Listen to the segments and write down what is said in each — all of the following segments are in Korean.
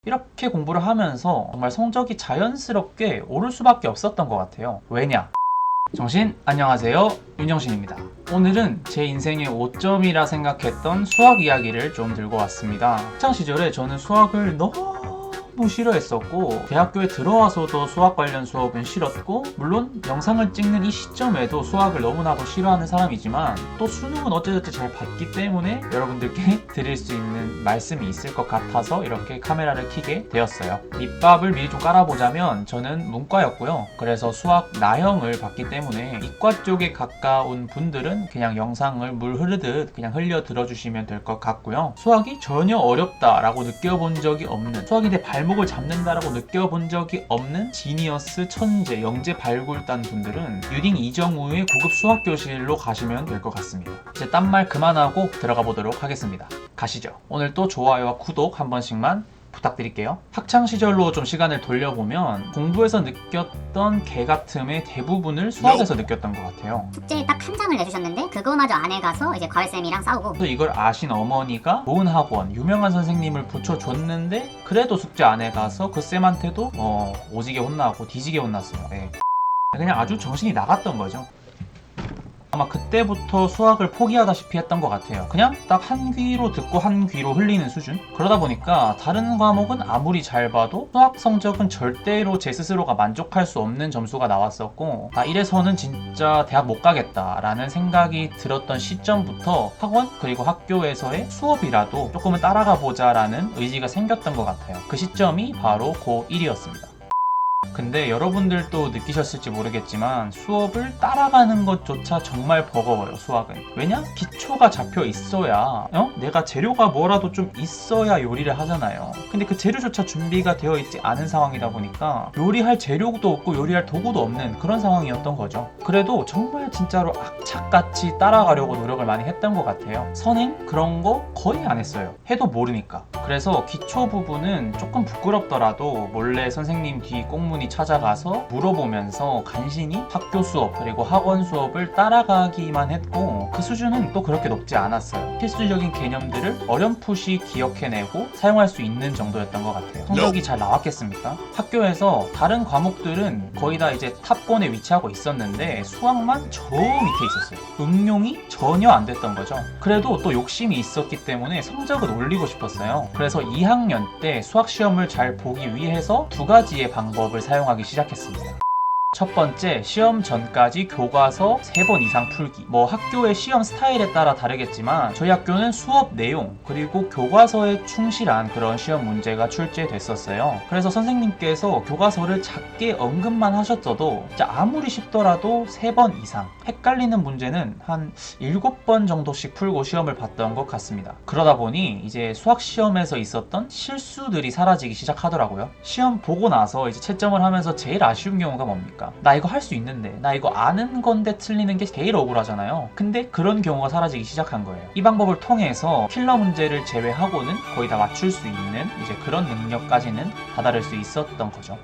이렇게 공부를 하면서 정말 성적이 자연스럽게 오를 수밖에 없었던 것 같아요. 왜냐? 정신 안녕하세요, 윤정신입니다. 오늘은 제 인생의 5점이라 생각했던 수학 이야기를 좀 들고 왔습니다. 학창 시절에 저는 수학을 너무 싫어했었고, 대학교에 들어와서도 수학 관련 수업은 싫었고, 물론 영상을 찍는 이 시점에도 수학을 너무나도 싫어하는 사람이지만 또 수능은 어찌저찌 잘 봤기 때문에 여러분들께 드릴 수 있는 말씀이 있을 것 같아서 이렇게 카메라를 켜게 되었어요. 밑밥을 미리 좀 깔아보자면 저는 문과였고요. 그래서 수학 나형을 봤기 때문에 이과 쪽에 가까운 분들은 그냥 영상을 물 흐르듯 그냥 흘려 들어주시면 될 것 같고요. 수학이 전혀 어렵다라고 느껴본 적이 없는, 수학이 내 발목을 잡는다라고 느껴본 적이 없는 지니어스, 천재, 영재 발굴단 분들은 유딩 이정우의 고급 수학 교실로 가시면 될 것 같습니다. 이제 딴말 그만하고 들어가 보도록 하겠습니다. 가시죠. 오늘 또 좋아요와 구독 한 번씩만 부탁드릴게요. 학창 시절로 좀 시간을 돌려보면 공부에서 느꼈던 개같음의 대부분을 수학에서 느꼈던 것 같아요. 숙제에 딱 한 장을 내주셨는데 그거마저 안 해가서 이제 과외쌤이랑 싸우고, 또 이걸 아신 어머니가 좋은 학원, 유명한 선생님을 붙여줬는데 그래도 숙제 안 해가서 그 쌤한테도 오지게 혼나고 뒤지게 혼났어요. 네. 그냥 아주 정신이 나갔던 거죠. 아마 그때부터 수학을 포기하다시피 했던 것 같아요. 그냥 딱 한 귀로 듣고 한 귀로 흘리는 수준? 그러다 보니까 다른 과목은 아무리 잘 봐도 수학 성적은 절대로 제 스스로가 만족할 수 없는 점수가 나왔었고, 나 이래서는 진짜 대학 못 가겠다라는 생각이 들었던 시점부터 학원 그리고 학교에서의 수업이라도 조금은 따라가 보자라는 의지가 생겼던 것 같아요. 그 시점이 바로 고1이었습니다. 근데 여러분들도 느끼셨을지 모르겠지만 수업을 따라가는 것조차 정말 버거워요. 수학은. 왜냐? 기초가 잡혀 있어야 내가 재료가 뭐라도 좀 있어야 요리를 하잖아요. 근데 그 재료조차 준비가 되어 있지 않은 상황이다 보니까 요리할 재료도 없고 요리할 도구도 없는 그런 상황이었던 거죠. 그래도 정말 진짜로 악착같이 따라가려고 노력을 많이 했던 것 같아요. 선행? 그런 거 거의 안 했어요. 해도 모르니까. 그래서 기초 부분은 조금 부끄럽더라도 몰래 선생님 뒤 꽁무니 찾아가서 물어보면서 간신히 학교 수업 그리고 학원 수업을 따라가기만 했고, 그 수준은 또 그렇게 높지 않았어요. 필수적인 개념들을 어렴풋이 기억해내고 사용할 수 있는 정도였던 것 같아요. 성적이 잘 나왔겠습니까? 학교에서 다른 과목들은 거의 다 이제 탑권에 위치하고 있었는데 수학만 저 밑에 있었어요. 응용이 전혀 안 됐던 거죠. 그래도 또 욕심이 있었기 때문에 성적을 올리고 싶었어요. 그래서 2학년 때 수학 시험을 잘 보기 위해서 두 가지의 방법을 사용하기 시작했습니다. 첫 번째, 시험 전까지 교과서 3번 이상 풀기. 학교의 시험 스타일에 따라 다르겠지만 저희 학교는 수업 내용 그리고 교과서에 충실한 그런 시험 문제가 출제됐었어요. 그래서 선생님께서 교과서를 작게 언급만 하셨어도 아무리 쉽더라도 3번 이상, 헷갈리는 문제는 한 7번 정도씩 풀고 시험을 봤던 것 같습니다. 그러다 보니 이제 수학 시험에서 있었던 실수들이 사라지기 시작하더라고요. 시험 보고 나서 이제 채점을 하면서 제일 아쉬운 경우가 뭡니까? 나 이거 할 수 있는데, 나 이거 아는 건데 틀리는 게 제일 억울하잖아요. 근데 그런 경우가 사라지기 시작한 거예요. 이 방법을 통해서 킬러 문제를 제외하고는 거의 다 맞출 수 있는 이제 그런 능력까지는 다다를 수 있었던 거죠.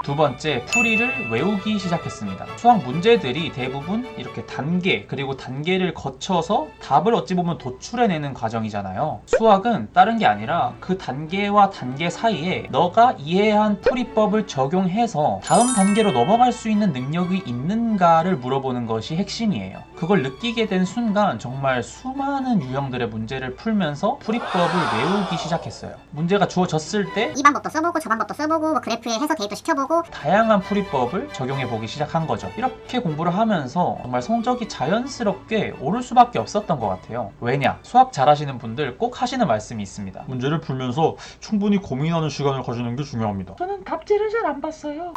두 번째, 풀이를 외우기 시작했습니다. 수학 문제들이 대부분 이렇게 단계 그리고 단계를 거쳐서 답을 어찌 보면 도출해내는 과정이잖아요. 수학은 다른 게 아니라 그 단계와 단계 사이에 너가 이해한 풀이법을 적용해서 다음 단계로 넘어갈 수 있는 능력이 있는가를 물어보는 것이 핵심이에요. 그걸 느끼게 된 순간 정말 수많은 유형들의 문제를 풀면서 풀이법을 외우기 시작했어요. 문제가 주어졌을 때 이 방법도 써보고 저 방법도 써보고 그래프에 해서 대입도 시켜보고 다양한 풀이법을 적용해 보기 시작한 거죠. 이렇게 공부를 하면서 정말 성적이 자연스럽게 오를 수밖에 없었던 것 같아요. 왜냐? 수학 잘하시는 분들 꼭 하시는 말씀이 있습니다. 문제를 풀면서 충분히 고민하는 시간을 가지는 게 중요합니다. 저는 답지를 잘 안 봤어요.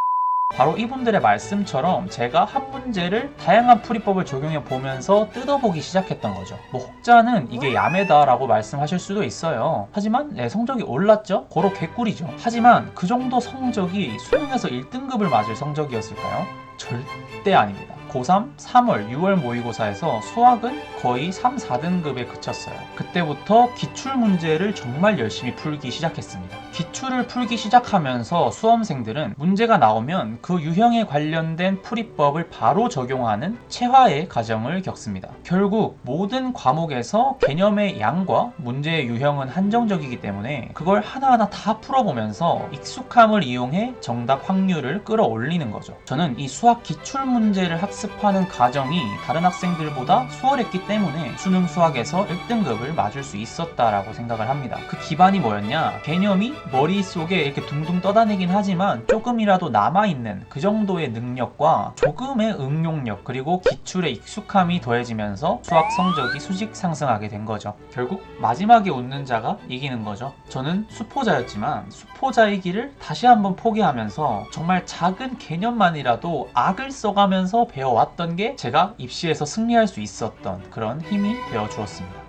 바로 이분들의 말씀처럼 제가 한 문제를 다양한 풀이법을 적용해 보면서 뜯어보기 시작했던 거죠. 혹자는 이게 야매다라고 말씀하실 수도 있어요. 하지만 성적이 올랐죠? 고로 개꿀이죠. 하지만 그 정도 성적이 수능에서 1등급을 맞을 성적이었을까요? 절대 아닙니다. 고3, 3월, 6월 모의고사에서 수학은 거의 3, 4등급에 그쳤어요. 그때부터 기출문제를 정말 열심히 풀기 시작했습니다. 기출을 풀기 시작하면서 수험생들은 문제가 나오면 그 유형에 관련된 풀이법을 바로 적용하는 체화의 과정을 겪습니다. 결국 모든 과목에서 개념의 양과 문제의 유형은 한정적이기 때문에 그걸 하나하나 다 풀어보면서 익숙함을 이용해 정답 확률을 끌어올리는 거죠. 저는 이 수학 기출 문제를 학습하는 과정이 다른 학생들보다 수월했기 때문에 수능 수학에서 1등급을 맞을 수 있었다라고 생각을 합니다. 그 기반이 뭐였냐? 개념이 머릿속에 이렇게 둥둥 떠다니긴 하지만 조금이라도 남아있는 그 정도의 능력과 조금의 응용력 그리고 기출의 익숙함이 더해지면서 수학 성적이 수직 상승하게 된 거죠. 결국 마지막에 웃는 자가 이기는 거죠. 저는 수포자였지만 수포자이기를 다시 한번 포기하면서 정말 작은 개념만이라도 악을 써가면서 배워왔던 게 제가 입시에서 승리할 수 있었던 그런 힘이 되어 주었습니다.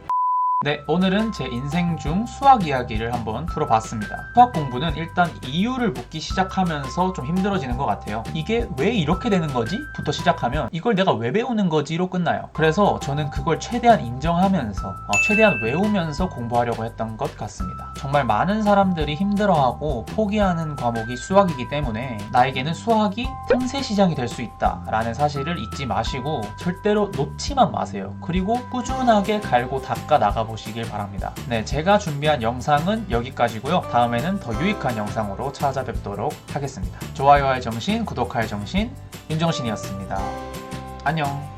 네, 오늘은 제 인생 중 수학 이야기를 한번 풀어봤습니다. 수학 공부는 일단 이유를 묻기 시작하면서 좀 힘들어지는 것 같아요. 이게 왜 이렇게 되는 거지? 부터 시작하면 이걸 내가 왜 배우는 거지로 끝나요. 그래서 저는 그걸 최대한 인정하면서 최대한 외우면서 공부하려고 했던 것 같습니다. 정말 많은 사람들이 힘들어하고 포기하는 과목이 수학이기 때문에 나에게는 수학이 틈새 시장이 될 수 있다라는 사실을 잊지 마시고 절대로 놓지만 마세요. 그리고 꾸준하게 갈고 닦아 나가보시길 바랍니다. 네, 제가 준비한 영상은 여기까지고요. 다음에는 더 유익한 영상으로 찾아뵙도록 하겠습니다. 좋아요할 정신, 구독할 정신, 윤정신이었습니다. 안녕.